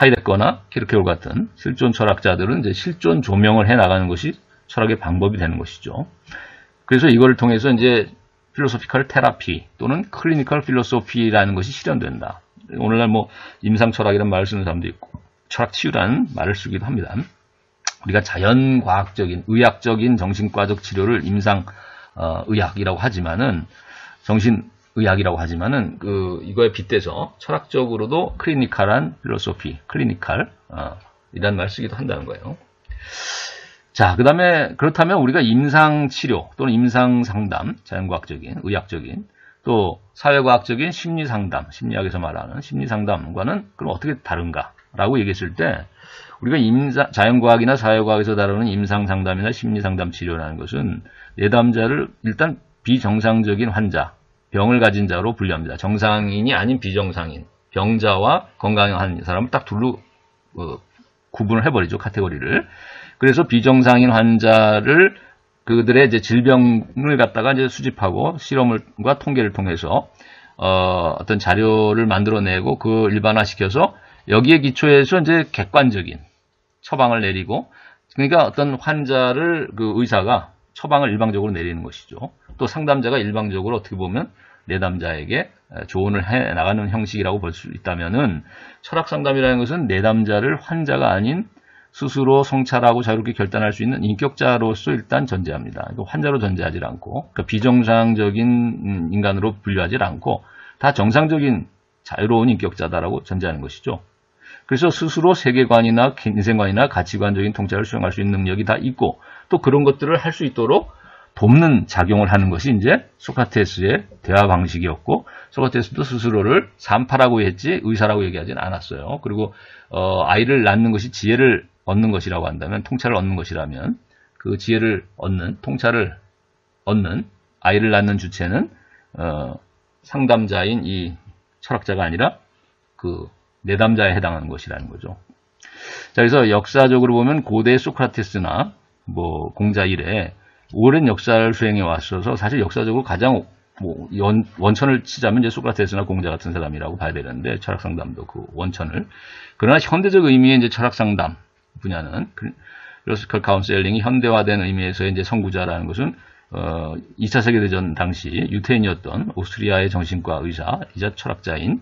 하이데거나 키르케고르 같은 실존 철학자들은 이제 실존 조명을 해 나가는 것이 철학의 방법이 되는 것이죠. 그래서 이걸 통해서 이제 필로소피컬 테라피 또는 클리니컬 필로소피라는 것이 실현된다. 오늘날 뭐 임상 철학이라는 말을 쓰는 사람도 있고 철학 치유라는 말을 쓰기도 합니다. 우리가 자연과학적인 의학적인 정신과적 치료를 임상 의학이라고 하지만은 정신의학이라고 하지만은 이거에 빗대서 철학적으로도 클리니컬한 필로소피, 클리니컬 이라는 말을 쓰기도 한다는 거예요. 자, 그렇다면 우리가 임상 치료 또는 임상 상담, 자연과학적인, 의학적인, 또 사회과학적인 심리 상담, 심리학에서 말하는 심리 상담과는 그럼 어떻게 다른가라고 얘기했을 때 우리가 자연과학이나 사회과학에서 다루는 임상 상담이나 심리 상담 치료라는 것은 내담자를 일단 비정상적인 환자, 병을 가진 자로 분류합니다. 정상인이 아닌 비정상인, 병자와 건강한 사람을 딱 둘로 구분을 해버리죠, 카테고리를. 그래서 비정상인 환자를 그들의 이제 질병을 갖다가 이제 수집하고 실험과 통계를 통해서 어떤 자료를 만들어내고 그 일반화시켜서 여기에 기초해서 이제 객관적인 처방을 내리고, 그러니까 어떤 환자를 그 의사가 처방을 일방적으로 내리는 것이죠. 또 상담자가 일방적으로 어떻게 보면 내담자에게 조언을 해 나가는 형식이라고 볼 수 있다면은 철학 상담이라는 것은 내담자를 환자가 아닌 스스로 성찰하고 자유롭게 결단할 수 있는 인격자로서 일단 전제합니다. 환자로 전제하지 않고, 그러니까 비정상적인 인간으로 분류하지 않고 다 정상적인 자유로운 인격자다라고 전제하는 것이죠. 그래서 스스로 세계관이나 인생관이나 가치관적인 통찰을 수행할 수 있는 능력이 다 있고, 또 그런 것들을 할 수 있도록 돕는 작용을 하는 것이 이제 소크라테스의 대화 방식이었고, 소크라테스도 스스로를 산파라고 했지 의사라고 얘기하지는 않았어요. 그리고 아이를 낳는 것이 지혜를 얻는 것이라고 한다면, 통찰을 얻는 것이라면 그 지혜를 얻는, 통찰을 얻는 아이를 낳는 주체는 상담자인 이 철학자가 아니라 그 내담자에 해당하는 것이라는 거죠. 자, 그래서 역사적으로 보면 고대 소크라테스나 뭐 공자 이래 오랜 역사를 수행해 왔어서 사실 역사적으로 가장 원천을 치자면 이제 소크라테스나 공자 같은 사람이라고 봐야 되는데, 철학 상담도 그 원천을. 그러나 현대적 의미의 이제 철학 상담 분야는 필로소피컬 카운셀링이 현대화된 의미에서의 이제 선구자라는 것은 2차 세계대전 당시 유태인이었던 오스트리아의 정신과 의사이자 철학자인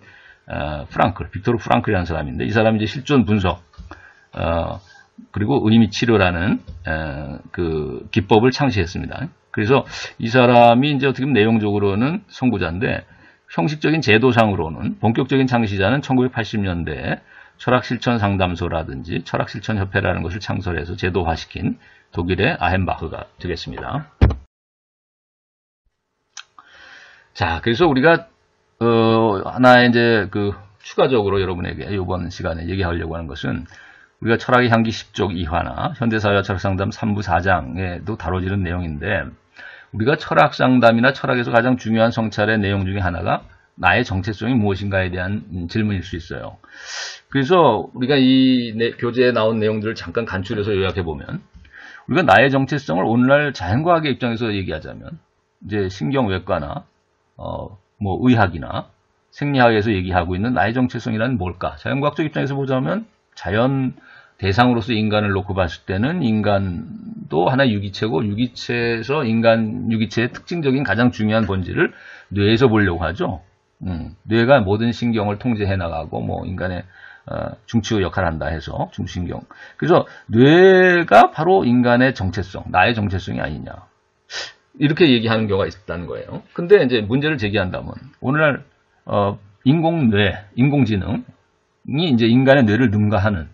빅토르 프랑클이라는 사람인데, 이 사람이 이제 실존 분석 그리고 의미 치료라는 그 기법을 창시했습니다. 그래서 이 사람이 이제 어떻게 보면 내용적으로는 선구자인데, 형식적인 제도상으로는 본격적인 창시자는 1980년대에 철학실천상담소라든지 철학실천협회라는 것을 창설해서 제도화시킨 독일의 아헨바흐가 되겠습니다. 자, 그래서 우리가 하나의 이제 그 추가적으로 여러분에게 이번 시간에 얘기하려고 하는 것은, 우리가 철학의 향기 10쪽 2화나 현대사회와 철학상담 3부 4장에도 다뤄지는 내용인데, 우리가 철학상담이나 철학에서 가장 중요한 성찰의 내용 중에 하나가 나의 정체성이 무엇인가에 대한 질문일 수 있어요. 그래서 우리가 이 교재에 나온 내용들을 잠깐 간추려서 요약해보면, 우리가 나의 정체성을 오늘날 자연과학의 입장에서 얘기하자면 이제 신경외과나 뭐 의학이나 생리학에서 얘기하고 있는 나의 정체성이란 뭘까? 자연과학적 입장에서 보자면 자연 대상으로서 인간을 놓고 봤을 때는 인간도 하나의 유기체고, 유기체에서 인간 유기체의 특징적인 가장 중요한 본질을 뇌에서 보려고 하죠. 뇌가 모든 신경을 통제해 나가고 뭐 인간의 중추 역할을 한다 해서 중신경. 그래서 뇌가 바로 인간의 정체성, 나의 정체성이 아니냐, 이렇게 얘기하는 경우가 있다는 거예요. 근데 이제 문제를 제기한다면, 오늘날 인공뇌, 인공지능이 이제 인간의 뇌를 능가하는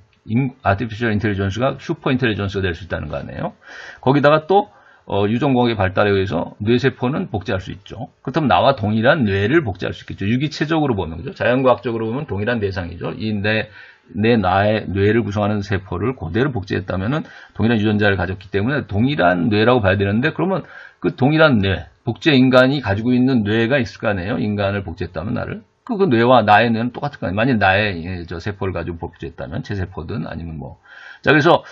아티피셜 인텔리전스가 슈퍼 인텔리전스가 될 수 있다는 거 아니에요. 거기다가 또 유전공학의 발달에 의해서 뇌세포는 복제할 수 있죠. 그렇다면 나와 동일한 뇌를 복제할 수 있겠죠. 유기체적으로 보면, 그죠? 자연과학적으로 보면 동일한 대상이죠. 나의 뇌를 구성하는 세포를 그대로 복제했다면은 동일한 유전자를 가졌기 때문에 동일한 뇌라고 봐야 되는데, 그러면 그 동일한 뇌, 복제 인간이 가지고 있는 뇌가 있을 거 아니에요. 인간을 복제했다면 나를. 그 뇌와 나의 뇌는 똑같을 거 아니에요. 만약 나의 세포를 가지고 복제했다면, 체세포든 아니면 뭐. 자, 그래서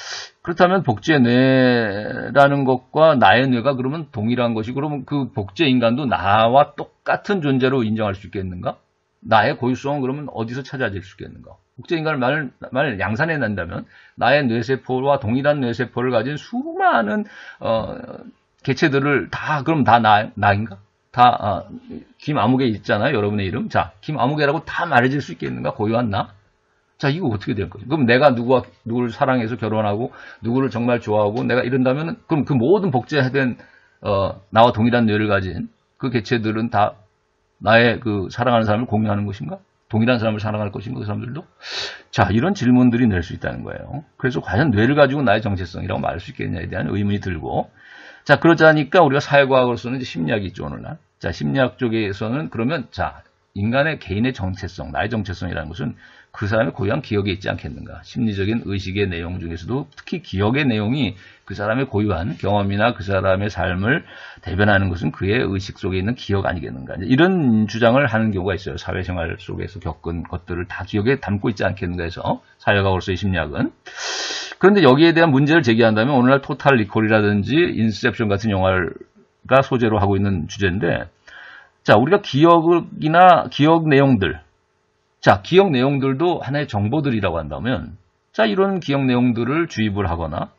그렇다면 복제 뇌라는 것과 나의 뇌가 그러면 동일한 것이, 그러면 그 복제 인간도 나와 똑같은 존재로 인정할 수 있겠는가? 나의 고유성은 그러면 어디서 찾아질 수 있겠는가? 국제인간을 만일 양산해낸다면 나의 뇌세포와 동일한 뇌세포를 가진 수많은 개체들을 그럼 다 나인가? 다 김아무개 있잖아요. 여러분의 이름. 자, 김아무개라고 다 말해줄 수 있겠는가? 고유한 나? 자, 이거 어떻게 될 거죠? 그럼 내가 누구를 사랑해서 결혼하고 누구를 정말 좋아하고 내가 이런다면 그럼 그 모든 복제된 나와 동일한 뇌를 가진 그 개체들은 다 나의 그 사랑하는 사람을 공유하는 것인가? 동일한 사람을 사랑할 것인가? 그 사람들도? 자, 이런 질문들이 낼 수 있다는 거예요. 그래서 과연 뇌를 가지고 나의 정체성이라고 말할 수 있겠냐에 대한 의문이 들고, 자, 그러자니까 우리가 사회과학으로서는 이제 심리학이 있죠, 오늘날. 자, 심리학 쪽에서는 그러면, 자, 인간의 개인의 정체성, 나의 정체성이라는 것은 그 사람의 고유한 기억에 있지 않겠는가. 심리적인 의식의 내용 중에서도 특히 기억의 내용이 그 사람의 고유한 경험이나 그 사람의 삶을 대변하는 것은 그의 의식 속에 있는 기억 아니겠는가. 이런 주장을 하는 경우가 있어요. 사회생활 속에서 겪은 것들을 다 기억에 담고 있지 않겠는가 해서 사회과학으로서의 심리학은. 그런데 여기에 대한 문제를 제기한다면 오늘날 토탈 리콜이라든지 인셉션 같은 영화가 소재로 하고 있는 주제인데, 자, 우리가 기억이나 기억 내용들, 자, 기억 내용들도 하나의 정보들이라고 한다면, 자, 이런 기억 내용들을 주입을 하거나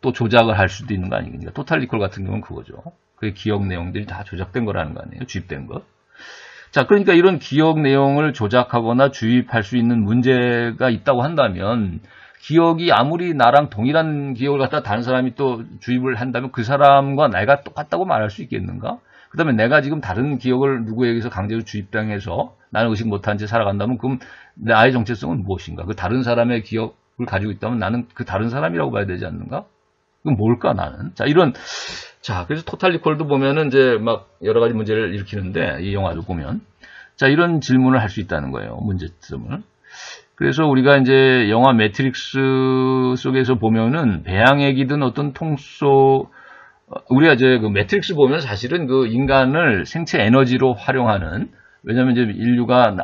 또 조작을 할 수도 있는 거 아니겠습니까? 토탈 리콜 같은 경우는 그거죠. 그 기억 내용들이 다 조작된 거라는 거 아니에요? 주입된 것. 자, 그러니까 이런 기억 내용을 조작하거나 주입할 수 있는 문제가 있다고 한다면, 기억이 아무리 나랑 동일한 기억을 갖다 다른 사람이 또 주입을 한다면 그 사람과 내가 똑같다고 말할 수 있겠는가? 그 다음에 내가 지금 다른 기억을 누구에게서 강제로 주입당해서 나는 의식 못한 채 살아간다면 그럼 나의 정체성은 무엇인가? 그 다른 사람의 기억을 가지고 있다면 나는 그 다른 사람이라고 봐야 되지 않는가? 그럼 뭘까 나는? 자, 그래서 토탈 리콜도 보면은 이제 막 여러 가지 문제를 일으키는데 이 영화도 보면 자, 이런 질문을 할 수 있다는 거예요. 문제점을. 그래서 우리가 이제 영화 매트릭스 속에서 보면은 배양액이든 어떤 우리가 이제 그 매트릭스 보면 사실은 그 인간을 생체 에너지로 활용하는, 왜냐면 이제 인류가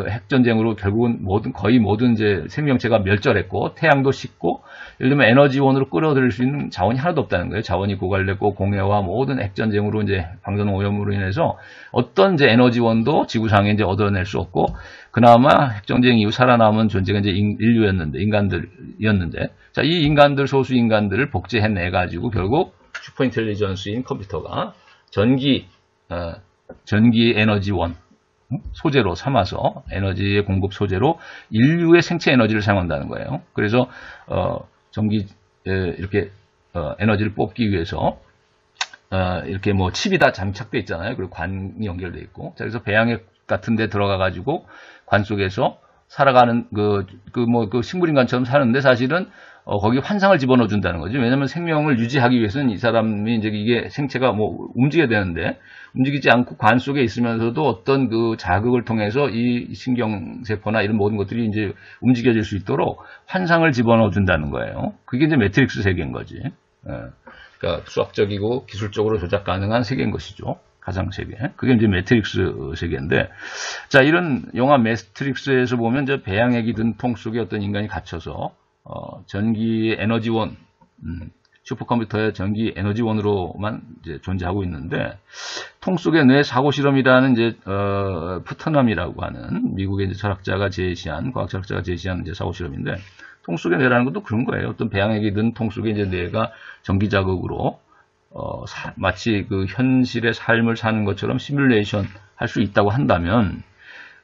핵전쟁으로 결국은 거의 모든 이제 생명체가 멸절했고 태양도 식고 예를 들면 에너지원으로 끌어들일 수 있는 자원이 하나도 없다는 거예요. 자원이 고갈됐고 공해와 모든 핵전쟁으로 이제 방사능 오염으로 인해서 어떤 이제 에너지원도 지구상에 이제 얻어낼 수 없고 그나마 핵전쟁 이후 살아남은 존재가 이제 인간들이었는데 자, 이 소수 인간들을 복제해내 가지고 결국 슈퍼인텔리전스인 컴퓨터가 전기 에너지원 소재로 삼아서 에너지의 공급 소재로 인류의 생체 에너지를 사용한다는 거예요. 그래서 이렇게 에너지를 뽑기 위해서 이렇게 뭐 칩이 다 장착돼 있잖아요. 그리고 관이 연결돼 있고. 자, 그래서 배양액 같은 데 들어가 가지고 관 속에서 살아가는 그 식물인간처럼 사는데 사실은 거기 환상을 집어넣어 준다는 거죠. 왜냐하면 생명을 유지하기 위해서는 이 사람이 이제 이게 생체가 뭐 움직여야 되는데 움직이지 않고 관 속에 있으면서도 어떤 그 자극을 통해서 이 신경세포나 이런 모든 것들이 이제 움직여질 수 있도록 환상을 집어넣어 준다는 거예요. 그게 이제 매트릭스 세계인 거지. 그러니까 수학적이고 기술적으로 조작 가능한 세계인 것이죠. 가상 세계. 그게 이제 매트릭스 세계인데, 자, 이런 영화 매트릭스에서 보면 이제 배양액이 든 통 속에 어떤 인간이 갇혀서 전기 에너지원, 슈퍼컴퓨터의 전기 에너지원으로만 이제 존재하고 있는데, 통 속의 뇌 사고 실험이라는 이제 푸트넘이라고 하는 미국의 이제 과학 철학자가 제시한 이제 사고 실험인데, 통 속의 뇌라는 것도 그런 거예요. 어떤 배양액이 든 통 속에 이제 뇌가 전기 자극으로 마치 그 현실의 삶을 사는 것처럼 시뮬레이션 할 수 있다고 한다면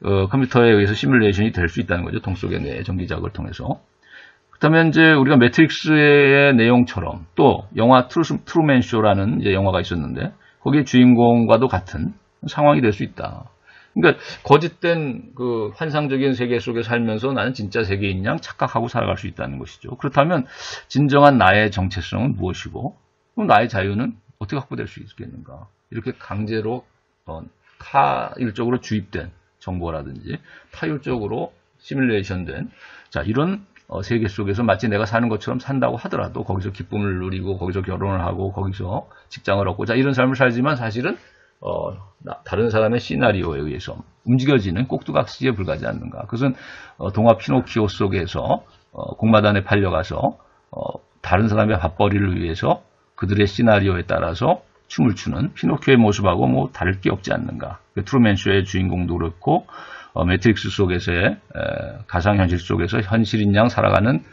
컴퓨터에 의해서 시뮬레이션이 될 수 있다는 거죠. 통 속의 뇌 전기 자극을 통해서. 그렇다면 이제 우리가 매트릭스의 내용처럼 또 영화 트루맨 쇼라는 이제 영화가 있었는데 거기에 주인공과도 같은 상황이 될 수 있다. 그러니까 거짓된 그 환상적인 세계 속에 살면서 나는 진짜 세계인 양 착각하고 살아갈 수 있다는 것이죠. 그렇다면 진정한 나의 정체성은 무엇이고 그럼 나의 자유는 어떻게 확보될 수 있겠는가? 이렇게 강제로 타율적으로 주입된 정보라든지 타율적으로 시뮬레이션된 자, 이런 세계 속에서 마치 내가 사는 것처럼 산다고 하더라도 거기서 기쁨을 누리고 거기서 결혼을 하고 거기서 직장을 얻고 자, 이런 삶을 살지만 사실은 다른 사람의 시나리오에 의해서 움직여지는 꼭두각시에 불과하지 않는가. 그것은 동화 피노키오 속에서 공마단에 팔려가서 다른 사람의 밥벌이를 위해서 그들의 시나리오에 따라서 춤을 추는 피노키오의 모습하고 뭐 다를 게 없지 않는가. 트루맨 쇼의 주인공도 그렇고 매트릭스 속에서의 가상현실 속에서 현실인 양 살아가는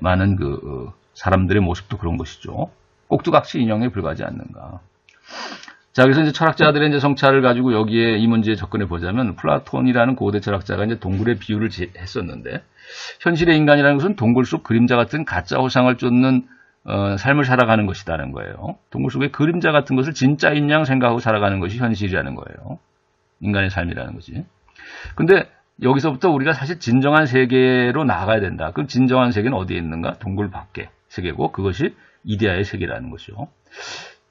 많은 사람들의 모습도 그런 것이죠. 꼭두각시 인형에 불과하지 않는가. 자, 그래서 이제 철학자들의 이제 성찰을 가지고 여기에 이 문제에 접근해 보자면 플라톤이라는 고대 철학자가 이제 동굴의 비유를 했었는데 현실의 인간이라는 것은 동굴 속 그림자 같은 가짜 호상을 쫓는 삶을 살아가는 것이라는 거예요. 동굴 속의 그림자 같은 것을 진짜인 양 생각하고 살아가는 것이 현실이라는 거예요. 인간의 삶이라는 거지. 근데 여기서부터 우리가 사실 진정한 세계로 나가야 된다. 그럼 진정한 세계는 어디에 있는가? 동굴 밖의 세계고 그것이 이데아의 세계라는 것이죠.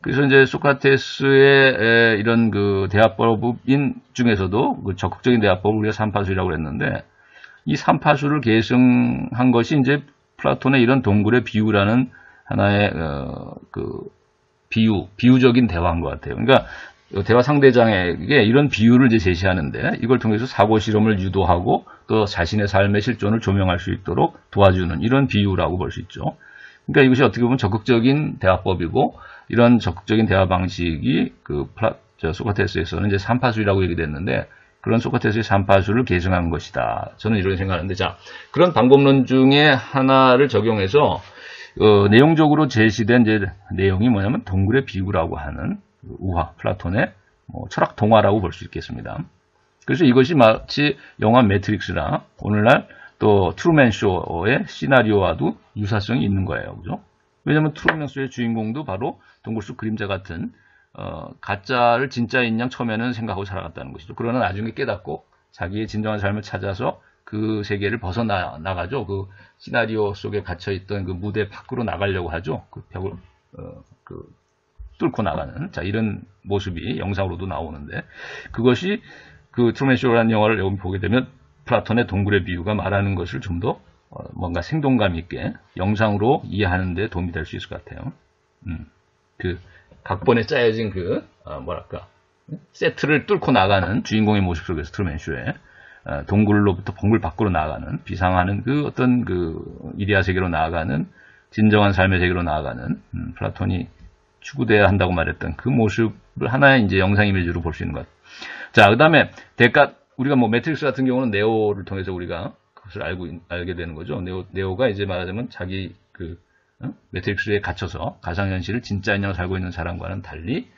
그래서 이제 소크라테스의 이런 대화법인 중에서도 적극적인 대화법을 우리가 삼파수라고 했는데 이 삼파수를 계승한 것이 이제 플라톤의 이런 동굴의 비유라는 하나의 비유적인 대화인 것 같아요. 그러니까 대화 상대장에게 이런 비유를 이제 제시하는데 이걸 통해서 사고 실험을 유도하고 또 자신의 삶의 실존을 조명할 수 있도록 도와주는 이런 비유라고 볼 수 있죠. 그러니까 이것이 어떻게 보면 적극적인 대화법이고 이런 적극적인 대화 방식이 소크라테스에서는 이제 삼파수라고 얘기됐는데 그런 소크라테스의 삼파수를 계승한 것이다. 저는 이런 생각하는데 자 그런 방법론 중에 하나를 적용해서 내용적으로 제시된 이제 내용이 뭐냐면 동굴의 비유라고 하는 우화 플라톤의 철학 동화라고 볼 수 있겠습니다. 그래서 이것이 마치 영화 매트릭스나 오늘날 또 트루먼 쇼의 시나리오와도 유사성이 있는 거예요. 그죠? 왜냐하면 트루먼 쇼의 주인공도 바로 동굴 속 그림자 같은 가짜를 진짜인 양 처음에는 생각하고 살아갔다는 것이죠. 그러나 나중에 깨닫고 자기의 진정한 삶을 찾아서 그 세계를 벗어나가죠. 그 시나리오 속에 갇혀있던 그 무대 밖으로 나가려고 하죠. 그 벽을 뚫고 나가는 자 이런 모습이 영상으로도 나오는데 그것이 그 트루먼 쇼라는 영화를 여기 보게 되면 플라톤의 동굴의 비유가 말하는 것을 좀 더 뭔가 생동감 있게 영상으로 이해하는 데 도움이 될 수 있을 것 같아요. 그 각본에 짜여진 세트를 뚫고 나가는 주인공의 모습 속에서 트루먼 쇼에 동굴로부터 동굴 밖으로 나아가는 비상하는 어떤 이데아 세계로 나아가는 진정한 삶의 세계로 나아가는 플라톤이 추구돼야 한다고 말했던 그 모습을 하나의 이제 영상 이미지로 볼 수 있는 것. 자, 그다음에 우리가 매트릭스 같은 경우는 네오를 통해서 우리가 그것을 알게 되는 거죠. 네오가 이제 말하자면 자기 매트릭스에 갇혀서 가상현실을 진짜 인형으로 살고 있는 사람과는 달리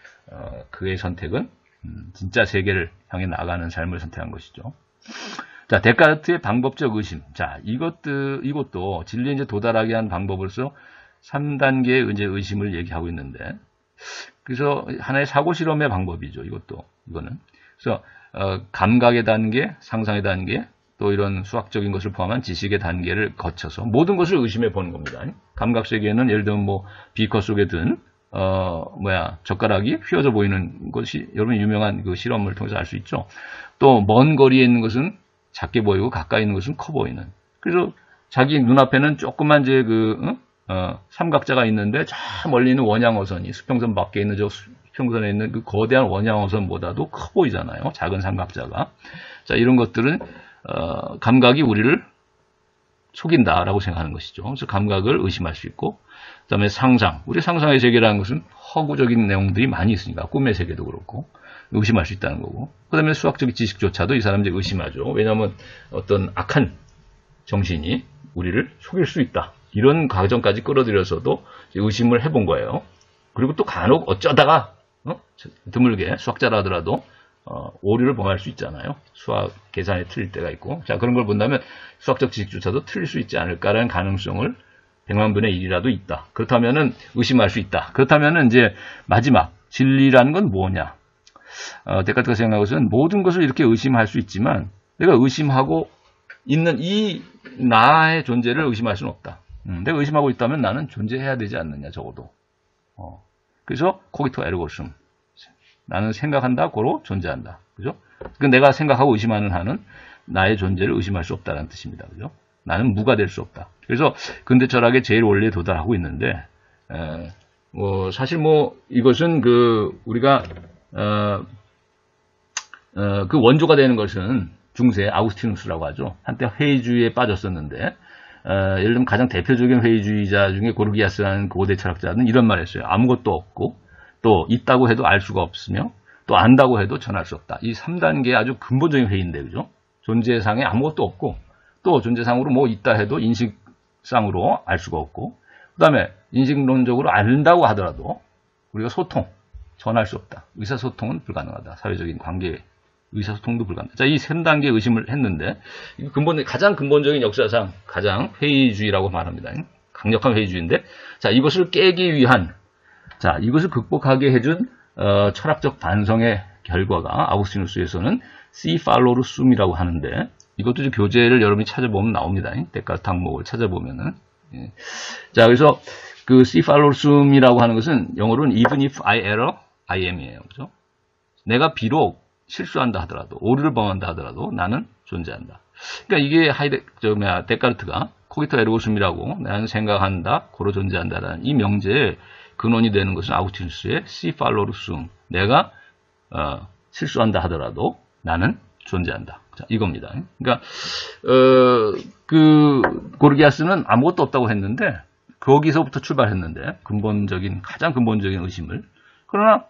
그의 선택은 진짜 세계를 향해 나가는 삶을 선택한 것이죠. 자, 데카르트의 방법적 의심. 자, 이것도 진리에 이제 도달하게 한 방법으로서 3단계의 이제 의심을 얘기하고 있는데, 그래서 하나의 사고 실험의 방법이죠. 이거는. 그래서 감각의 단계, 상상의 단계, 또 이런 수학적인 것을 포함한 지식의 단계를 거쳐서 모든 것을 의심해 보는 겁니다. 감각 세계는 예를 들면 비커 속에 든 젓가락이 휘어져 보이는 것이 여러분 유명한 그 실험을 통해서 알 수 있죠. 또 먼 거리에 있는 것은 작게 보이고 가까이 있는 것은 커 보이는. 그래서 자기 눈앞에는 조그만 이제 삼각자가 있는데 저 멀리 있는 원양어선이 수평선 밖에 있는 수평선에 있는 그 거대한 원양어선보다도 커 보이잖아요. 작은 삼각자가. 자, 이런 것들은 감각이 우리를 속인다라고 생각하는 것이죠. 그래서 감각을 의심할 수 있고, 그 다음에 상상. 우리 상상의 세계라는 것은 허구적인 내용들이 많이 있으니까, 꿈의 세계도 그렇고, 의심할 수 있다는 거고. 그 다음에 수학적 지식조차도 이 사람들이 의심하죠. 왜냐하면 어떤 악한 정신이 우리를 속일 수 있다. 이런 과정까지 끌어들여서도 의심을 해본 거예요. 그리고 또 간혹 어쩌다가, 드물게 수학자라 하더라도, 오류를 범할 수 있잖아요. 수학 계산에 틀릴 때가 있고. 자, 그런 걸 본다면 수학적 지식조차도 틀릴 수 있지 않을까라는 가능성을 100만 분의 1이라도 있다. 그렇다면은 의심할 수 있다. 그렇다면은 이제 마지막 진리라는 건 뭐냐? 데카르트가 생각한 것은 모든 것을 이렇게 의심할 수 있지만 내가 의심하고 있는 이 나의 존재를 의심할 수는 없다. 내가 의심하고 있다면 나는 존재해야 되지 않느냐, 적어도. 그래서 코기토 에르고 숨. 나는 생각한다, 고로 존재한다. 그죠? 내가 생각하고 의심하는 한은 나의 존재를 의심할 수 없다는 뜻입니다. 그죠? 나는 무가 될 수 없다. 그래서 근대 철학의 제일 원리에 도달하고 있는데, 사실 이것은 우리가, 그 원조가 되는 것은 중세 아우구스티누스라고 하죠. 한때 회의주의에 빠졌었는데, 예를 들면 가장 대표적인 회의주의자 중에 고르기아스라는 고대 철학자는 이런 말 했어요. 아무것도 없고, 또 있다고 해도 알 수가 없으며 또 안다고 해도 전할 수 없다. 이 3단계의 아주 근본적인 회의인데, 그죠? 존재상에 아무것도 없고, 또 존재상으로 뭐 있다 해도 인식상으로 알 수가 없고, 그 다음에 인식론적으로 안다고 하더라도 우리가 소통, 전할 수 없다. 의사소통은 불가능하다. 사회적인 관계, 의사소통도 불가능하다. 자, 이 3단계 의심을 했는데, 가장 근본적인 역사상 가장 회의주의라고 말합니다. 강력한 회의주의인데, 자, 이것을 깨기 위한, 자, 이것을 극복하게 해준 철학적 반성의 결과가 아우구스티누스에서는 See follow sum이라고 하는데, 이것도 이제 교재를 여러분이 찾아보면 나옵니다. 데카르트 항목을 찾아보면은. 예. 자, 그래서 그 See follow sum이라고 하는 것은 영어로는 Even if I err, I am이에요. 그죠? 내가 비록 실수한다 하더라도, 오류를 범한다 하더라도 나는 존재한다. 그러니까 이게 데카르트가 코기터 에르고 숨이라고 나는 생각한다, 고로 존재한다라는 이 명제의 근원이 되는 것은 아우구스티누스의 See follow sum. 내가 실수한다 하더라도 나는 존재한다. 자, 이겁니다. 그러니까 고르기아스는 아무것도 없다고 했는데 거기서부터 출발했는데 가장 근본적인 의심을. 그러나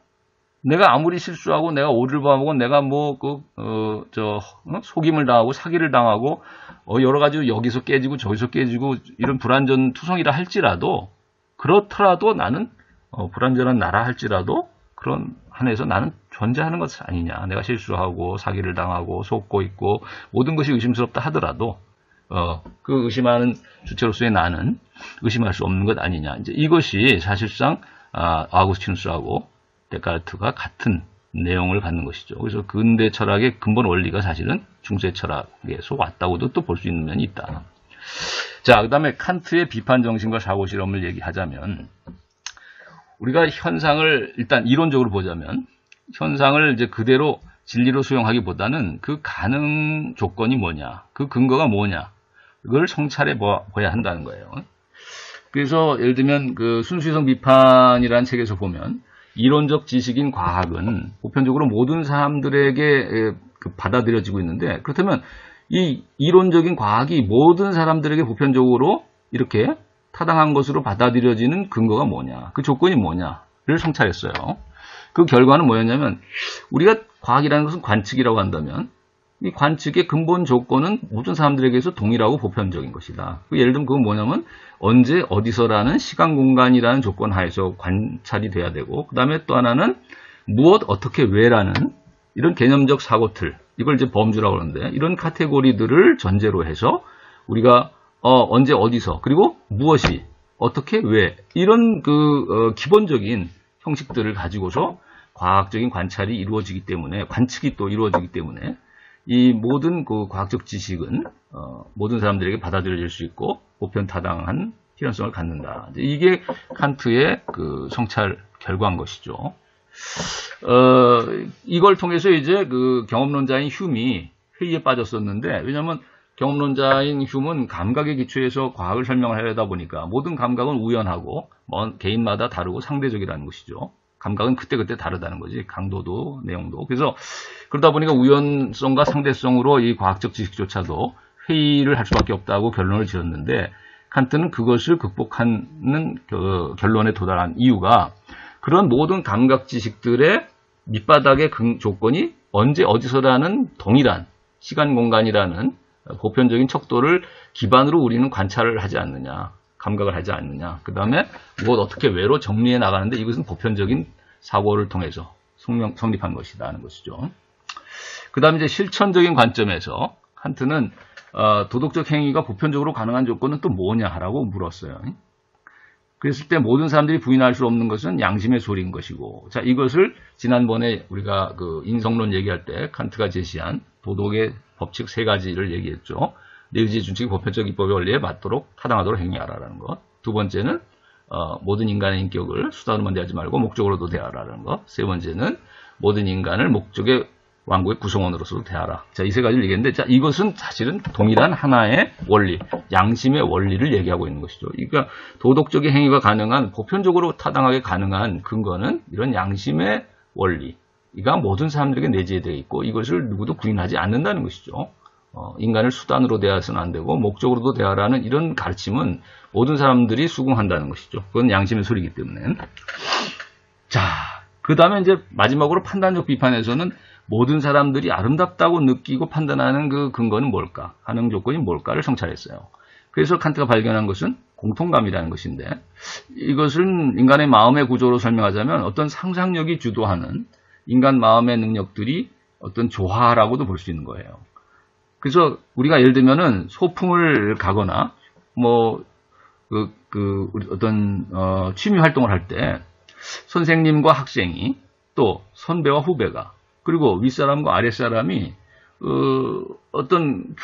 내가 아무리 실수하고 내가 오류를 범하고 내가 속임을 당하고 사기를 당하고 여러 가지 여기서 깨지고 저기서 깨지고 이런 불완전 투성이라 할지라도, 그렇더라도 나는 불완전한 나라 할지라도 그런 한에서 나는 존재하는 것 아니냐. 내가 실수하고 사기를 당하고 속고 있고 모든 것이 의심스럽다 하더라도 그 의심하는 주체로서의 나는 의심할 수 없는 것 아니냐. 이제 이것이 사실상 아우구스티누스하고 데카르트가 같은 내용을 갖는 것이죠. 그래서 근대 철학의 근본 원리가 사실은 중세 철학에서 왔다고도 또 볼 수 있는 면이 있다. 자, 그 다음에 칸트의 비판 정신과 사고 실험을 얘기하자면, 우리가 현상을 일단 이론적으로 보자면, 현상을 이제 그대로 진리로 수용하기보다는 그 가능 조건이 뭐냐, 그 근거가 뭐냐, 그걸 성찰해 봐야 한다는 거예요. 그래서 예를 들면 그 순수이성 비판이라는 책에서 보면, 이론적 지식인 과학은 보편적으로 모든 사람들에게 받아들여지고 있는데, 그렇다면 이 이론적인 과학이 모든 사람들에게 보편적으로 이렇게 타당한 것으로 받아들여지는 근거가 뭐냐, 그 조건이 뭐냐를 성찰했어요. 그 결과는 뭐였냐면, 우리가 과학이라는 것은 관측이라고 한다면 이 관측의 근본 조건은 모든 사람들에게서 동일하고 보편적인 것이다. 예를 들면 그건 뭐냐면 언제 어디서라는 시간 공간이라는 조건 하에서 관찰이 돼야 되고, 그 다음에 또 하나는 무엇 어떻게 왜라는 이런 개념적 사고틀, 이걸 이제 범주라고 하는데, 이런 카테고리들을 전제로 해서 우리가 언제 어디서 그리고 무엇이 어떻게 왜 이런 기본적인 형식들을 가지고서 과학적인 관찰이 이루어지기 때문에, 관측이 또 이루어지기 때문에 이 모든 그 과학적 지식은 모든 사람들에게 받아들여질 수 있고 보편타당한 필연성을 갖는다. 이게 칸트의 그 성찰 결과인 것이죠. 이걸 통해서 이제 그 경험론자인 휴미 회의에 빠졌었는데, 왜냐하면 경험론자인 휴는 감각의 기초에서 과학을 설명을 하려다 보니까 모든 감각은 우연하고 개인마다 다르고 상대적이라는 것이죠. 감각은 그때그때 다르다는 거지, 강도도 내용도. 그래서 그러다 보니까 우연성과 상대성으로 이 과학적 지식조차도 회의를 할 수밖에 없다고 결론을 지었는데, 칸트는 그것을 극복하는 결론에 도달한 이유가, 그런 모든 감각 지식들의 밑바닥의 조건이 언제 어디서라는 동일한 시간 공간이라는 보편적인 척도를 기반으로 우리는 관찰을 하지 않느냐, 감각을 하지 않느냐. 그 다음에 무엇 어떻게 왜로 정리해 나가는데 이것은 보편적인 사고를 통해서 성립한 것이다 하는 것이죠. 그 다음에 이제 실천적인 관점에서 칸트는 도덕적 행위가 보편적으로 가능한 조건은 또 뭐냐라고 물었어요. 그랬을 때 모든 사람들이 부인할 수 없는 것은 양심의 소리인 것이고, 자, 이것을 지난번에 우리가 그 인성론 얘기할 때 칸트가 제시한 도덕의 법칙 3가지를 얘기했죠. 내 의지의 준칙이 보편적 입법의 원리에 맞도록 타당하도록 행위하라라는 것. 두 번째는 모든 인간의 인격을 수단으로만 대하지 말고 목적으로도 대하라는 것. 세 번째는 모든 인간을 목적의 왕국의 구성원으로서도 대하라. 자, 이 3가지를 얘기했는데, 자, 이것은 사실은 동일한 하나의 원리, 양심의 원리를 얘기하고 있는 것이죠. 그러니까 도덕적인 행위가 가능한, 보편적으로 타당하게 가능한 근거는 이런 양심의 원리가 모든 사람들에게 내재되어 있고, 이것을 누구도 부인하지 않는다는 것이죠. 인간을 수단으로 대해서는 안 되고 목적으로도 대하라는 이런 가르침은 모든 사람들이 수긍한다는 것이죠. 그건 양심의 소리이기 때문에. 자, 그 다음에 이제 마지막으로 판단적 비판에서는 모든 사람들이 아름답다고 느끼고 판단하는 그 근거는 뭘까? 가능 조건이 뭘까를 성찰했어요. 그래서 칸트가 발견한 것은 공통감이라는 것인데, 이것은 인간의 마음의 구조로 설명하자면 어떤 상상력이 주도하는 인간 마음의 능력들이 어떤 조화라고도 볼 수 있는 거예요. 그래서 우리가 예를 들면은 소풍을 가거나 뭐 어떤 취미 활동을 할 때 선생님과 학생이 또 선배와 후배가 그리고 윗사람과 아랫사람이 어떤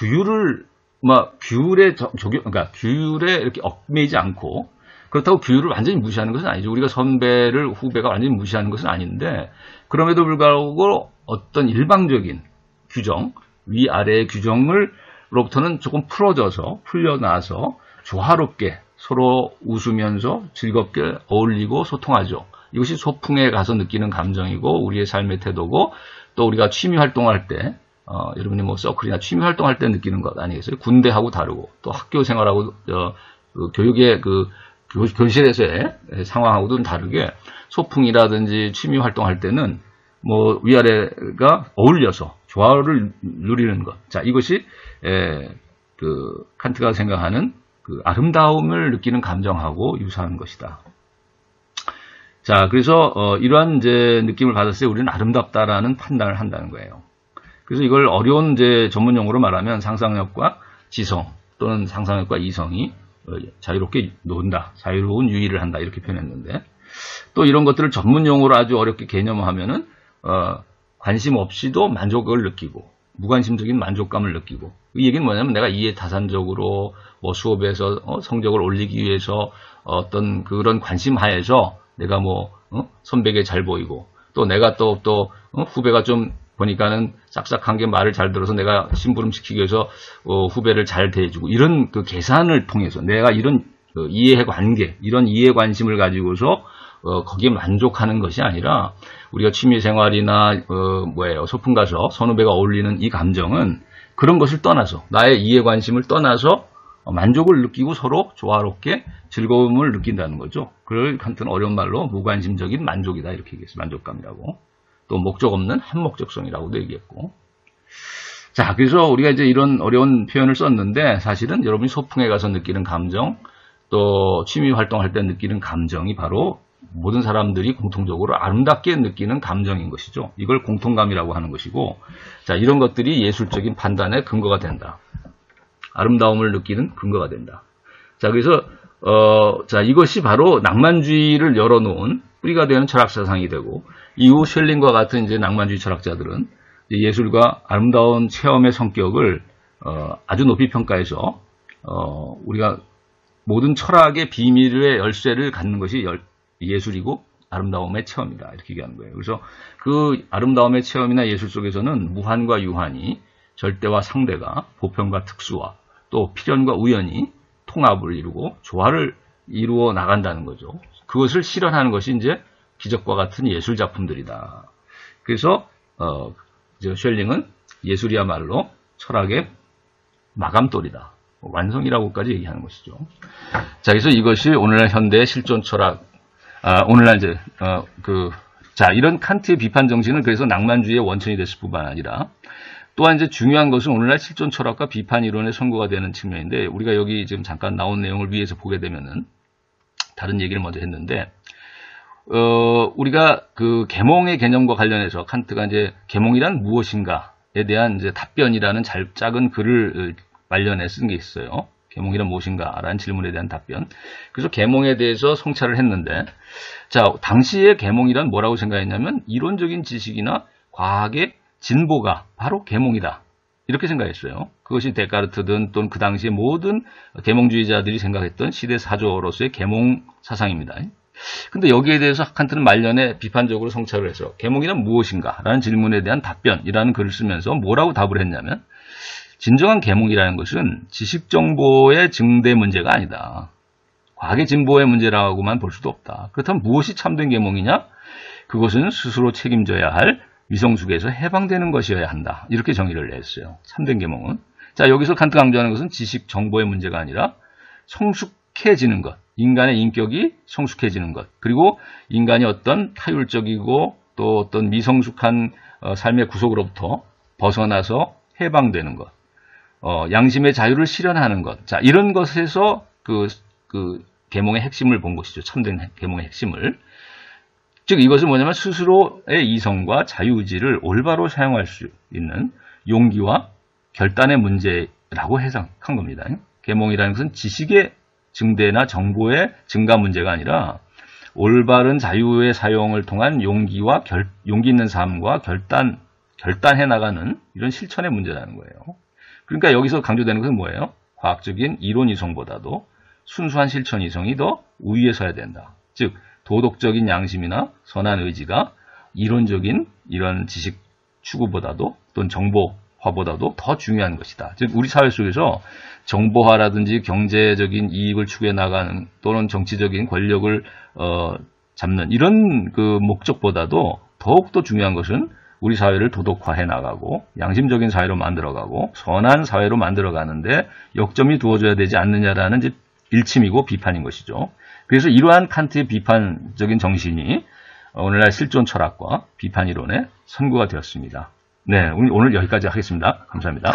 그러니까 규율에 이렇게 얽매이지 않고, 그렇다고 규율을 완전히 무시하는 것은 아니죠. 우리가 선배를 후배가 완전히 무시하는 것은 아닌데, 그럼에도 불구하고 어떤 일방적인 규정, 위아래의 규정을로부터는 조금 풀려나서 조화롭게 서로 웃으면서 즐겁게 어울리고 소통하죠. 이것이 소풍에 가서 느끼는 감정이고 우리의 삶의 태도고, 또 우리가 취미 활동할 때 여러분이 뭐 서클이나 취미 활동할 때 느끼는 것 아니겠어요? 군대하고 다르고 또 학교 생활하고 교육의 교실에서의 상황하고도 다르게 소풍이라든지 취미 활동할 때는 뭐 위아래가 어울려서 조화를 누리는 것. 자, 이것이 칸트가 생각하는 그 아름다움을 느끼는 감정하고 유사한 것이다. 자, 그래서 이러한 이제 느낌을 받았을 때 우리는 아름답다라는 판단을 한다는 거예요. 그래서 이걸 어려운 이제 전문 용어로 말하면 상상력과 지성 또는 상상력과 이성이 자유롭게 논다, 자유로운 유의를 한다 이렇게 표현했는데, 또 이런 것들을 전문 용어로 아주 어렵게 개념화하면은 관심 없이도 만족을 느끼고 무관심적인 만족감을 느끼고, 이 얘기는 뭐냐면 내가 이해타산적으로 뭐 수업에서 성적을 올리기 위해서 어떤 그런 관심 하에서 내가 뭐 선배에게 잘 보이고, 또 내가 또 후배가 좀 보니까는 싹싹한 게 말을 잘 들어서 내가 심부름시키기 위해서 후배를 잘 대해주고, 이런 그 계산을 통해서 내가 이런 이해 관계, 이런 이해 관심을 가지고서 거기에 만족하는 것이 아니라, 우리가 취미생활이나 소풍 가서 선후배가 어울리는 이 감정은 그런 것을 떠나서, 나의 이해 관심을 떠나서 만족을 느끼고 서로 조화롭게 즐거움을 느낀다는 거죠. 그걸 칸트는 어려운 말로 무관심적인 만족이다 이렇게 얘기했어요. 만족감이라고. 또 목적 없는 한목적성이라고도 얘기했고. 자, 그래서 우리가 이제 이런 어려운 표현을 썼는데, 사실은 여러분이 소풍에 가서 느끼는 감정, 또 취미 활동할 때 느끼는 감정이 바로 모든 사람들이 공통적으로 아름답게 느끼는 감정인 것이죠. 이걸 공통감이라고 하는 것이고, 자, 이런 것들이 예술적인 판단의 근거가 된다. 아름다움을 느끼는 근거가 된다. 자, 그래서 자, 이것이 바로 낭만주의를 열어놓은 뿌리가 되는 철학사상이 되고, 이후 쉘링과 같은 이제 낭만주의 철학자들은 예술과 아름다운 체험의 성격을 아주 높이 평가해서 우리가 모든 철학의 비밀의 열쇠를 갖는 것이 예술이고 아름다움의 체험이다 이렇게 얘기하는 거예요. 그래서 그 아름다움의 체험이나 예술 속에서는 무한과 유한이, 절대와 상대가, 보편과 특수와 또 필연과 우연이 통합을 이루고 조화를 이루어 나간다는 거죠. 그것을 실현하는 것이 이제 기적과 같은 예술 작품들이다. 그래서 쉘링은 예술이야말로 철학의 마감돌이다, 완성이라고까지 얘기하는 것이죠. 자, 그래서 이것이 오늘날 현대의 실존 철학, 오늘날 이제 자, 이런 칸트의 비판 정신은 그래서 낭만주의의 원천이 됐을 뿐만 아니라, 또한 이제 중요한 것은 오늘날 실존 철학과 비판 이론의 선고가 되는 측면인데, 우리가 여기 지금 잠깐 나온 내용을 위에서 보게 되면은 다른 얘기를 먼저 했는데, 우리가 그 계몽의 개념과 관련해서 칸트가 이제 계몽이란 무엇인가에 대한 이제 답변이라는 작은 글을 말년에 쓴 게 있어요. 계몽이란 무엇인가라는 질문에 대한 답변. 그래서 계몽에 대해서 성찰을 했는데, 자, 당시에 계몽이란 뭐라고 생각했냐면 이론적인 지식이나 과학의 진보가 바로 계몽이다 이렇게 생각했어요. 그것이 데카르트든 또는 그 당시의 모든 계몽주의자들이 생각했던 시대 사조로서의 계몽 사상입니다. 근데 여기에 대해서 칸트는 말년에 비판적으로 성찰을 해서 계몽이란 무엇인가 라는 질문에 대한 답변이라는 글을 쓰면서 뭐라고 답을 했냐면, 진정한 계몽이라는 것은 지식정보의 증대 문제가 아니다. 과학의 진보의 문제라고만 볼 수도 없다. 그렇다면 무엇이 참된 계몽이냐? 그것은 스스로 책임져야 할 위성숙에서 해방되는 것이어야 한다. 이렇게 정의를 냈어요. 참된 계몽은. 자, 여기서 칸트가 강조하는 것은 지식 정보의 문제가 아니라 성숙해지는 것, 인간의 인격이 성숙해지는 것, 그리고 인간이 어떤 타율적이고 또 어떤 미성숙한 삶의 구속으로부터 벗어나서 해방되는 것, 양심의 자유를 실현하는 것. 자, 이런 것에서 그 계몽의 핵심을 본 것이죠. 참된 계몽의 핵심을. 즉 이것은 뭐냐면 스스로의 이성과 자유의지를 올바로 사용할 수 있는 용기와 결단의 문제라고 해석한 겁니다. 계몽이라는 것은 지식의 증대나 정보의 증가 문제가 아니라 올바른 자유의 사용을 통한 용기 있는 삶과 결단해 나가는 이런 실천의 문제라는 거예요. 그러니까 여기서 강조되는 것은 뭐예요? 과학적인 이론 이성보다도 순수한 실천 이성이 더 우위에 서야 된다. 즉 도덕적인 양심이나 선한 의지가 이론적인 이런 지식 추구보다도 또는 정보화보다도 더 중요한 것이다. 즉 우리 사회 속에서 정보화라든지 경제적인 이익을 추구해 나가는 또는 정치적인 권력을 잡는 이런 그 목적보다도 더욱더 중요한 것은 우리 사회를 도덕화해 나가고 양심적인 사회로 만들어가고 선한 사회로 만들어가는데 역점이 두어져야 되지 않느냐라는 이제 일침이고 비판인 것이죠. 그래서 이러한 칸트의 비판적인 정신이 오늘날 실존 철학과 비판 이론의 선구가 되었습니다. 네, 오늘 여기까지 하겠습니다. 감사합니다.